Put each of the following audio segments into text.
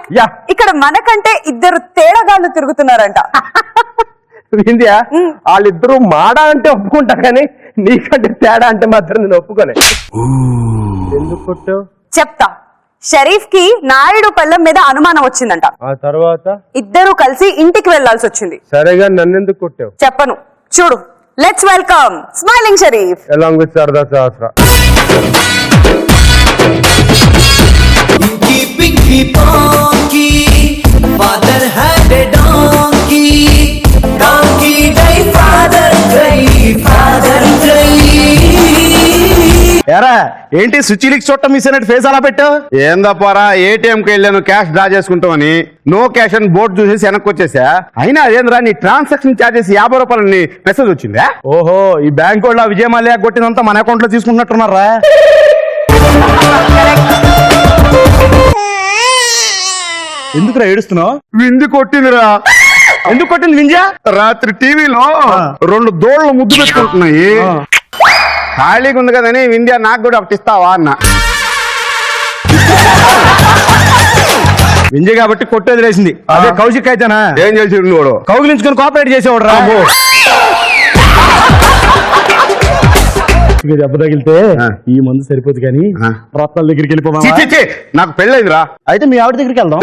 కార్తిక్ ఇక్కడ మనకంటే ఇద్దరు తేడాగాళ్ళు తిరుగుతున్నారంట. వింధ్యా వాళ్ళిద్దరూ మాడ అంటే ఒప్పుకుంటా కానీ నీకంటే తేడా అంటే మాత్రం నేను ఒప్పుకోలే. ఎందుకు కొట్టావు చెప్తా. షరీఫ్ కి నాయుడు పళ్ళం మీద అనుమానం వచ్చిందంట. ఆ తర్వాత ఇద్దరు కలిసి ఇంటికి వెళ్లాల్సి వచ్చింది. సరేగా నన్నెందుకు కొట్టావు చెప్పను, చూడు. Let's welcome smiling Sharif along with Sarda Sahasra. Pinky Pinky Ponky, father had a donkey, donkey die, father cry, father cry. ఎరా ఏంటి సుచిలికి చుట్ట మిస్ అయినట్టు ఫేస్ అలా పెట్టావు? ఏందప్పారా ఏటీఎంకి వెళ్ళాను క్యాష్ డ్రా చేసుకుంటామని నో క్యాష్ అని బోర్డు చూసేసి వెనక్కి వచ్చేసా. అయినా అదేంద్రా నీ ట్రాన్సాక్షన్ చార్జెస్ 50 రూపాయలని మెసేజ్ వచ్చిందా? ఓహో ఈ బ్యాంక్ వాళ్ళు విజయ మల్య కొట్టినంతా మన అకౌంట్ లో తీసుకుంటున్నట్టున్నారా? ఎందుకురా ఏడుస్తున్నావు? విందు కొట్టిందిరా. ఎందుకు కొట్టింది వింజా? రాత్రి టీవీలో 2 దోళ్లు ముద్దు పెట్టుకుంటున్నాయి. ఖాళీగా ఉంది కదని వింధ్యా నాకు కూడా ఒకటి ఇస్తావా అన్న. వింజయ్ కాబట్టి కొట్టేది వేసింది. అదే కౌశిక్ అయితేనా ఏం చేసి వాడు కౌగిలించుకొని కోఆపరేట్ చేసేవాడు రా. దెబ్బ తగిలితే ఈ మందు సరిపోదు కానీ రత్నాల దగ్గరికి వెళ్ళిపోమా. నాకు పెళ్ళైందిరా. అయితే మీ ఆవిడ దగ్గరికి వెళ్దాం.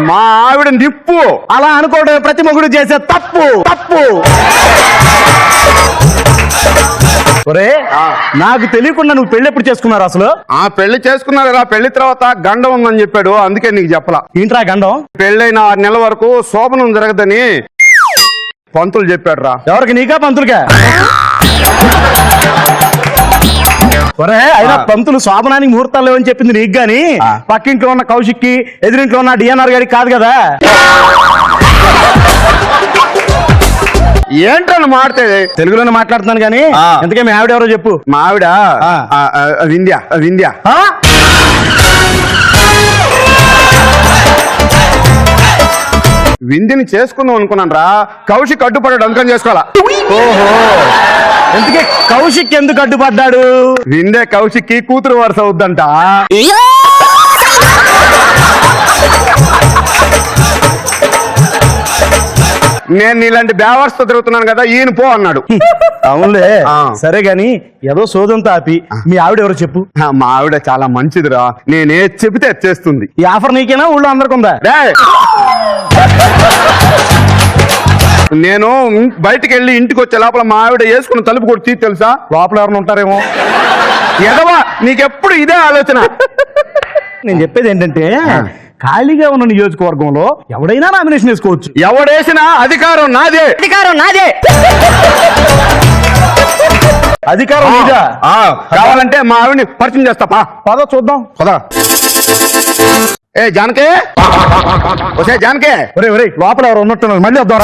మా ఆవిడ నిప్పు. అలా అనుకోవడం ప్రతి మొగుడు చేసే తప్పు. ఒరే నాకు తెలియకుండా నువ్వు పెళ్లి ఎప్పుడు చేసుకున్నారు అసలు? ఆ పెళ్లి చేసుకున్నారా. పెళ్లి తర్వాత గండం ఉందని చెప్పాడు, అందుకే నీకు చెప్పలా. ఏంట్రా గండం? పెళ్ళైన 6 నెలల వరకు శోభనం జరగదని పంతులు చెప్పాడు రా. ఎవరికి, నీకా పంతులుగా? ఒరే అయినా పంతులు శోభనానికి ముహూర్తాలు లేవని చెప్పింది నీకు గాని పక్కింట్లో ఉన్న కౌశిక్కి ఎదురింట్లో ఉన్న డిఎన్ఆర్ గారికి కాదు కదా. ఏంటని మాడితే తెలుగులోనే మాట్లాడుతున్నాను గానీ ఎందుకే మీ ఆవిడ ఎవరో చెప్పు. మా ఆవిడ వింధ్యా. వింధ్యని చేసుకుందాం అనుకున్నాను రా. కౌశిక్ అడ్డుపడ్డాడు, అందుకని చేసుకోవాలా. ఓహో ఎందుకే కౌశిక్ ఎందుకు అడ్డుపడ్డాడు? వింధ్య కౌశిక్ కి కూతురు వరుస అవుద్దంట. నేను ఇలాంటి బేవర్స్తో తిరుగుతున్నాను కదా, ఈయన పో అన్నాడు. అవునులే సరే గాని ఏదో సోదంతో ఆపి మీ ఆవిడ ఎవరో చెప్పు. మా ఆవిడ చాలా మంచిదిరా. నేనే చెబితే చేస్తుంది. ఈ ఆఫర్ నీకేనా ఊళ్ళో అందరికి ఉందా? నేను బయటికి వెళ్ళి ఇంటికి వచ్చే లోపల మా ఆవిడ వేసుకున్న తలుపు కొట్టి తెలుసా? లోపల ఎవరైనా ఉంటారేమో. ఎదవా నీకెప్పుడు ఇదే ఆలోచన. నేను చెప్పేది ఏంటంటే ఖాళీగా ఉన్న నియోజకవర్గంలో ఎవడైనా నామినేషన్ వేసుకోవచ్చు. ఎవడేసినా అధికారం నాదే. అధికారం నీదా? కావాలంటే మా ఆవిడని పరిచయం చేస్తా. పద చూద్దాం. పదా. ఏ జానకే, ఒసే జానకే. ఒరే లోపల ఎవరు ఉన్నట్టున్నారు, మళ్ళీ వద్దాం.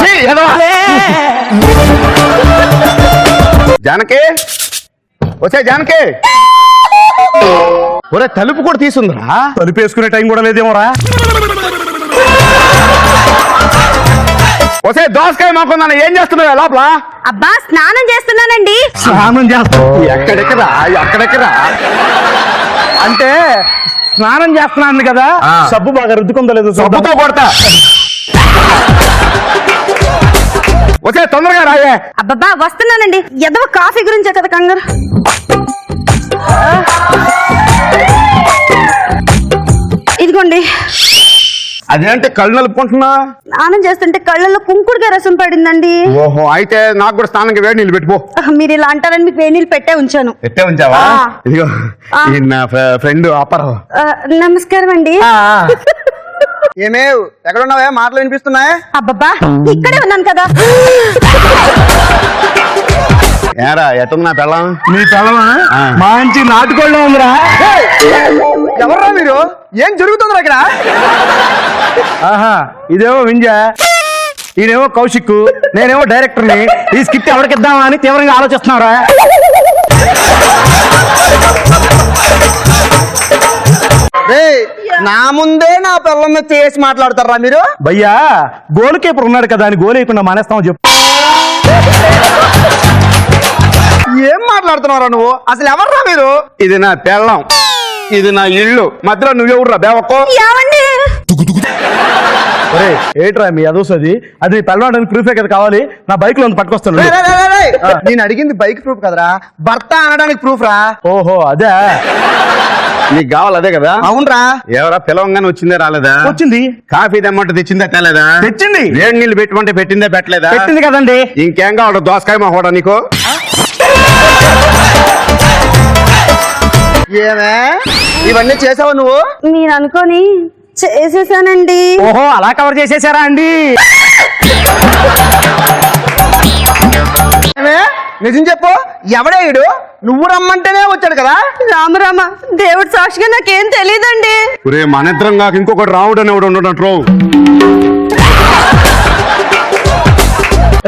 జానకే, ఒసే జానకే. ఒరే తలుపు కూడా తీసుందిరా. తలుపు వేసుకునే టైం కూడా లేదేమోరా. ఒసే దోసకాయ మొక్కుందా, ఏం చేస్తున్నావు లోపల? అబ్బా స్నానం చేస్తున్నానండి. స్నానం చేస్తా? ఎక్కడెక్కరా అంటే స్నానం చేస్తున్నాను కదా, సబ్బు బాగా రుద్దుకుందో లేదు. సబ్బుతో కొడతా. వచ్చే తొందరగా రాయే. అబ్బబ్బా వస్తున్నానండి. ఎదవ కాఫీ గురించే కదా కంగారు. ఇదిగోండి. అదేంటి కళ్ళు నలుపుకుంటున్నా? స్నానం చేస్తుంటే కళ్ళల్లో కుంకుడుగా రసం పడిందండి. ఓహో అయితే నాకు కూడా స్నానానికి వేడి నీళ్ళు పెట్టుకో. మీరు ఇలా అంటారని మీకు వేడి నీళ్ళు పెట్టే ఉంచాను. పెట్టే ఉంచావా? ఇదిగో నా ఫ్రెండ్ అప్పారావు. నమస్కారం అండి. ఏమే ఎక్కడ ఉన్నావే? మాటలు వినిపిస్తున్నాయే. అబ్బబ్బా ఇక్కడే ఉన్నాను కదా. ఏరా ఎట్టుంది నా పెళ్ళం? నీ పెళ్ళమా? మంచి నాటుకోళ్ళ ఉందిరా. ఎవర్రా మీరు? ఏం జరుగుతుందిరా ఇక్కడ? ఆహా ఇదేమో వింజా, ఈయనేమో కౌశిక్, నేనేమో డైరెక్టర్ని. ఈ స్కిట్ ఎవరికిద్దామా అని తీవ్రంగా ఆలోచిస్తున్నారా? నా ముందే నా పిల్లల చేసి మాట్లాడతారా మీరు? భయ్యా గోల్ కీపర్ ఉన్నాడు కదా అని గోల్ వేయకుండా మానేస్తామో చెప్పు. ఏం మాట్లాడుతున్నారా నువ్వు? అసలు ఎవర్రా మీరు? ఇది నా పెళ్ళం. ఇది నా ఇల్లు మధ్యలో నువ్వెవరురా బేవకో ఏమండి ఒరేయ్, ఏట్రా మీ అదోసది అది పెళ్ళడానికి ప్రూఫే కదా కావాలి, నా బైక్ లో పట్టుకొస్తాను. నేను అడిగింది బైక్ ప్రూఫ్ కదరా, భర్త అనడానికి ప్రూఫ్ రా. ఓహో అదే. నీకు కావాలి అదే కదా? అవునరా. ఎవరా పిలవంగానే వచ్చిందే రాలేదా? వచ్చింది. కాఫీ తెమ్మంటే తెచ్చిందా తేలేదా? తెచ్చింది. వేడి నీళ్ళు పెట్టమంటే పెట్టిందే పెట్టలేదా? పెట్టింది కదండి. ఇంకేం కావాలి? దోసకాయ మా హోడా నీకు? ఏమే ఇవన్నీ చేసావా నువ్వు? మీరు అనుకొని చేసేసానండి. ఓహో అలా కవర్ చేసేసారా అండి? ఏమే నిజం చెప్పు, ఎవడే ఈడు? నువ్వు రమ్మంటేనే వచ్చాడు కదా. రామ దేవుడు సాక్షిగా నాకేం తెలియదండి. ఒరే మనిద్దరం కాక ఇంకొకటి రావుడు అనేవాడు ఉండటం.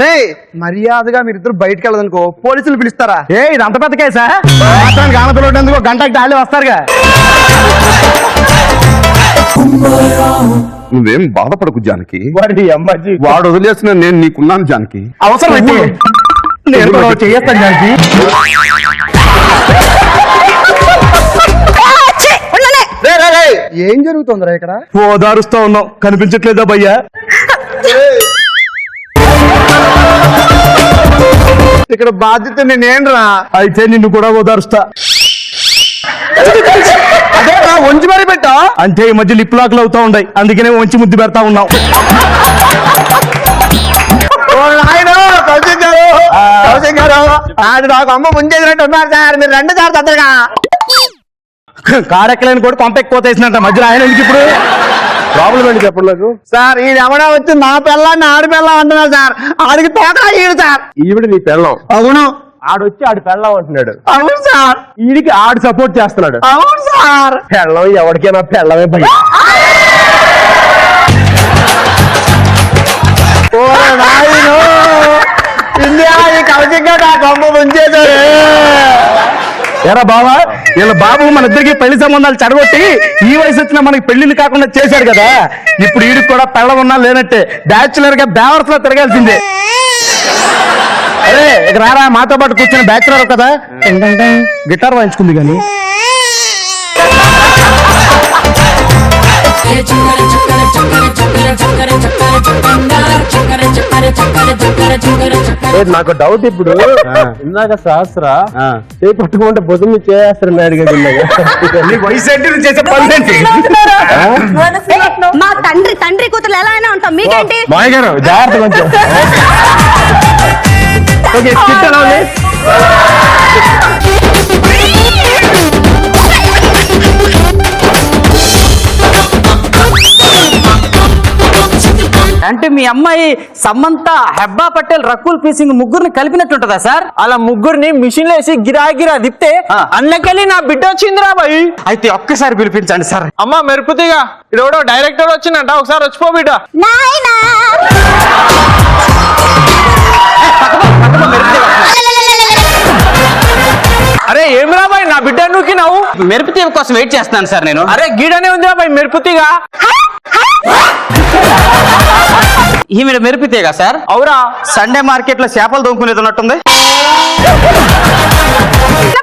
రే మర్యాదగా మీరిద్దరు బయటకు వెళ్ళదనుకో పోలీసులు పిలుస్తారా? ఏ ఇది అంత పెద్ద కేసా? మాత్రానికి ఆనపిల్లటందుకు గంటకి డాలి వస్తారుగా. నువ్వేం బాధపడకు జానకి, వాడి అమ్మాజీ వాడు వదిలేసిన నేను నీకున్నాను జానకి. అవసరం అయితే నేను కూడా చేస్తాను దానికి. ఏం జరుగుతుందిరా ఇక్కడ? ఓదారుస్తా ఉన్నాం, కనిపించట్లేదా భయ్యా? ఇక్కడ బాధ్యత నేనేంరా? అయితే నిన్ను కూడా ఓదారుస్తా. అదే వంచి మరి పెట్టా. అంటే ఈ మధ్య లిప్ లాక్లు అవుతా ఉన్నాయి, అందుకనే వంచి ముద్దు పెడతా ఉన్నాం. ఆడు నాకు అమ్మ ముంచేసినట్టు ఉన్నారు సార్, మీరు రెండు సార్ తొందరగా. కారెక్కలేని కూడా పంపెక్కిపోతేసినట్ట మధ్యలో ఆయన ఎందుకు ఇప్పుడు? ప్రాబ్లం ఏంటి చెప్పండి నాకు. సార్ ఈ ఎవడా వచ్చి నా పిల్లాన్ని ఆడి పిల్లం అంటున్నారు సార్, ఆడికి తోకా ఈడు సార్. ఈవిడ నీ పెళ్ళం. అవును. ఆడొచ్చి ఆడి పెళ్ళం అంటున్నాడు. అవును సార్. ఈడికి ఆడు సపోర్ట్ చేస్తున్నాడు. అవును సార్. పెళ్ళం ఎవరికైనా పెళ్ళమే భయ్య. ఇండియా ఈ కవచంగా నా కొమ్మ ముంచేశారు. ఎరా బావా, వీళ్ళ బాబు మన ఇద్దరికి పెళ్లి సంబంధాలు చెడగొట్టి ఈ వయసు వచ్చినా మనకి పెళ్లిళ్ళు కాకుండా చేశాడు కదా. ఇప్పుడు ఈడికి కూడా పెళ్ళం ఉన్నా లేనట్టే బ్యాచులర్ గా బ్యావర్స్ లో తిరగాల్సిందే. అరే ఇక రారా, మాతో పాటు కూర్చొని బ్యాచులర్ కదా, గిటార్ వాయించుకుంది కానీ. నాకు డౌట్ ఇప్పుడు, ఇందాక శాస్త్ర చేపట్టుకుంటే భుజం చేస్తున్నాడు కదా. వయసు ఏంటి, నువ్వు చేసే పని ఏంటి? మా తండ్రి కూతురు ఎలా అయినా ఉంటాం, మీకేంటి? మాయ గారు జాగ్రత్త కొంచెం. ఓకే స్కిట్ ఎలా ఉంది? అంటే మీ అమ్మాయి సమంత, హెబ్బా పటేల్, రకుల్ ప్రీత్ సింగ్ ముగ్గురిని కలిపినట్టుంటదా సార్? అలా ముగ్గురిని మిషన్ వేసి గిరా గిరా తిప్తే అన్నకెళ్ళి నా బిడ్డ వచ్చిందిరా బాయ్. అయితే ఒక్కసారి పిలిపించండి సార్. అమ్మ మెరుపుతిగా ఇడవడో డైరెక్టర్ వచ్చిందంట, ఒకసారి వచ్చిపో బిడ్డ. నాయనా అరే ఏమిరా బాయ్, నా బిడ్డ నువ్వు నవ్వు. మెరుపుతీగ కోసం వెయిట్ చేస్తున్నాను సార్ నేను. అరే గీడనే ఉందిరా బాయ్ మెరుపుతిగా. ఈమె మెరుపుతీగ సార్? అవురా. సండే మార్కెట్ లో చేపలు దొంకునేది ఉన్నట్టుంది.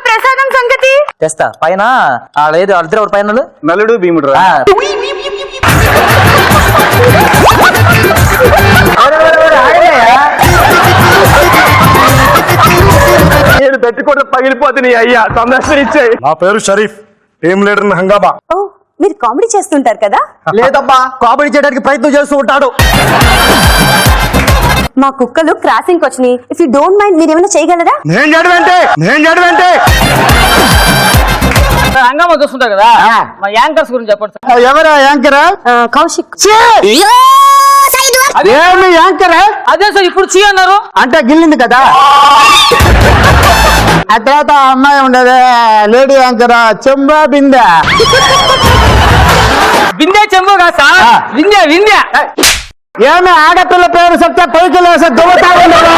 ప్రసాదం సంగతి తెస్తా. పైన లేదు అద్దరు పైన నలుడు భీముడు నేను పెట్టుకుంటే పగిలిపోతుంది అయ్యా, సందర్శన ఇచ్చాయి. నా పేరు షరీఫ్, టీమ్ లీడర్ హంగామా. ఓ మీరు కామెడీ చేస్తుంటారు కదా? లేదబ్బా, కామెడీ చేయడానికి ప్రయత్నం చేస్తూ ఉంటాడు. మా కుక్కలు క్రాసింగ్ వచ్చినాయి. ఇఫ్ యూ డోంట్ మైండ్ మీరు ఏమైనా చేయగలరా? నేను చేయడం హంగామా చూస్తుంటారు కదా, మా యాంకర్స్ గురించి చెప్పండి సార్. ఎవరా యాంకరా? కౌశిక్. అదేమి యాంకరా? అదే సార్ ఇప్పుడు చీ అన్నారు అంటే గిల్లింది కదా. ఆ తర్వాత అమ్మాయి ఉండదు లేడీ యాంకర్, చెంబా బిందె. వింధ్యా చెంబు కదా సార్, వింధ్యా. ఏమి ఆడపిల్ల పేరు చెప్తే పైకి లేసే దువ్వుతా ఉండదు.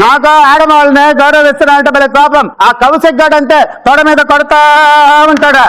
నాకు ఆడవాళ్ళని గౌరవిస్తున్నాడంటే భలే కోపం. ఆ కౌశిక్ గాడు అంటే తొడ మీద కొడతా ఉంటాడు.